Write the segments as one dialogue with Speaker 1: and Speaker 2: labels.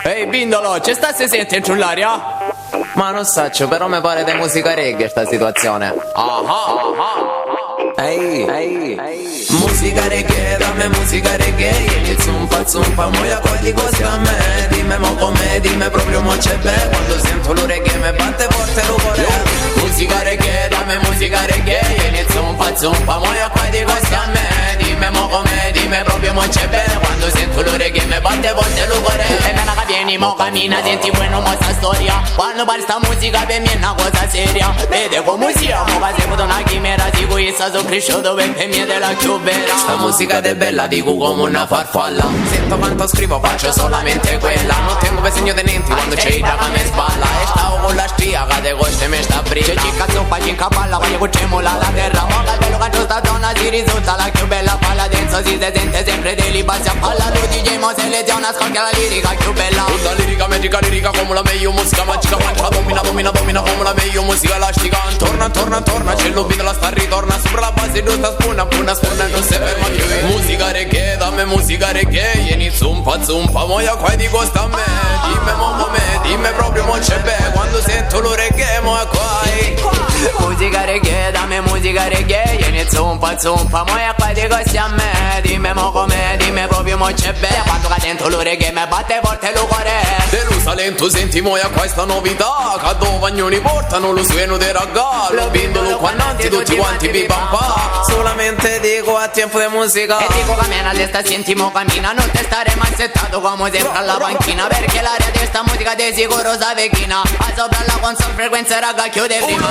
Speaker 1: Ehi Bindolo, c'è sta se sente giù l'aria?
Speaker 2: Ma non saccio, però mi pare di musica reggae sta situazione. Ehi.
Speaker 3: Musica reggae, dammi musica reggae. Vieni zumpa, moia qua di cose a me. Dimmi mo com'è, dimmi proprio mo c'è bene. Quando sento lo reggae mi batte forte lo cuore. Musica reggae, dammi musica reggae. Vieni zumpa, moia qua di cose a me. Dimmi mo com'è, dimmi proprio mo c'è bene. Quando sento lo reggae mi batte forte lo cuore.
Speaker 1: E nena che vieni mo cammina, senti bueno mo sta storia. Quando parli sta musica per me è una cosa seria. Vede come sia, mo che seguito una chimera. Di cui sta so cresciuto per me della più vera.
Speaker 3: Sta musica è bella, dico come una farfalla. Sento quanto scrivo, faccio solamente quella. Non tengo per segno tenenti quando c'è da che mi sballa. E stavo con la stia che de coste mi sta brilla.
Speaker 1: C'è chi cazzo fa in capalla, voglio che tremula la terra. Ma che bello che sta donna si risulta la più bella palla. Dentro si sente sempre dei libassi a palla. Lui DJ mo seleziona, scoppia la lirica più bella.
Speaker 3: Tutta lirica, magica come la meglio musica magica. Mancia domina come la meglio musica elastica. Torna, c'è l'ubito la sta ritorna. Sopra la base giusta spuna non si ferma più. Musica reggae, dammi musica reggae. Vieni zumpa, moia qua di costa a me. Dimmi mo com'è, dimmi proprio mo c'è bene. Quando sento lo reggae mo è qua.
Speaker 1: Musica reggae, dammi musica reggae. Vieni zumpa, moia qua di costa a me. Dimmi mo com'è, dimmi proprio mo c'è bene. Quando che sento lo reggae mi batte forte lo cuore.
Speaker 3: Jerusalento senti moia questa novità. Che dovagnoni portano lo suono dei ragazzi. Lo bindolo qua nanti tutti quanti bipampa. Solamente dico a tempo di musica.
Speaker 1: E dico che a testa sentiamo cammina. Non te stare mai settato come sempre alla panchina. Perché l'aria di sta musica di sicuro sa vecchina. A sopra la console frequenza raga chiude prima.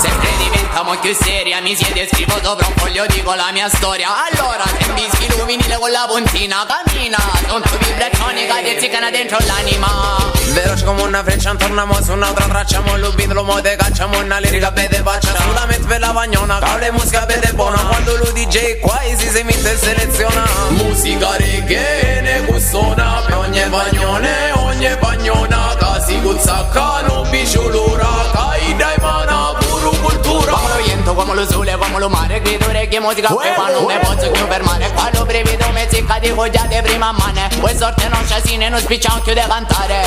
Speaker 1: Sempre diventiamo più seria. Mi siede scrivo sopra un foglio dico la mia storia. Allora se mi schilo vinile con la puntina. Cammina, sono tu vibrazioni che ti ziccano dentro l'anima.
Speaker 3: Veloce come una freccia, torniamo su un'altra traccia. Mo l'ubindolo mo te cacciamo una lirica bede faccia. Solamente per la vagnona, che le musica bede buona. Quando lo DJ qua si mette e seleziona. Musica reggae ne gustona. Per ogni vagnona che si cuzzacca non biciolura. Che dai mana puro cultura.
Speaker 1: Come lo viento, come lo sole, come lo mare. Grido reggae musica e qua non mi posso più fermare. Qua lo brevedo mi zicca dico già di prima mano. Questa sorte non c'è sine, non spicciamo più di cantare.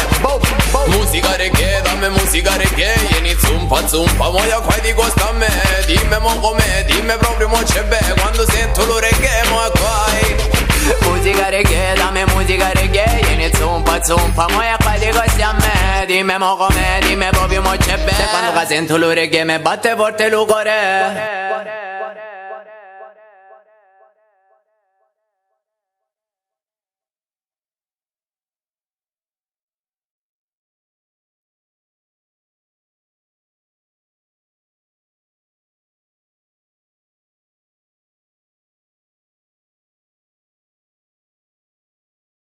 Speaker 3: Musica reggae, dammi musica reggae. Vieni zumpa, moia qua di costa a me. Dimmi mo com'è, dimmi proprio mo c'è bene. Quando sento lo reggae mo è qua.
Speaker 1: Musica reggae, dammi musica reggae. Vieni zumpa, moia qua di costa a me. Dimmi mo com'è, dimmi proprio mo c'è bene. Quando sento lo reggae mi batte forte lo cuore.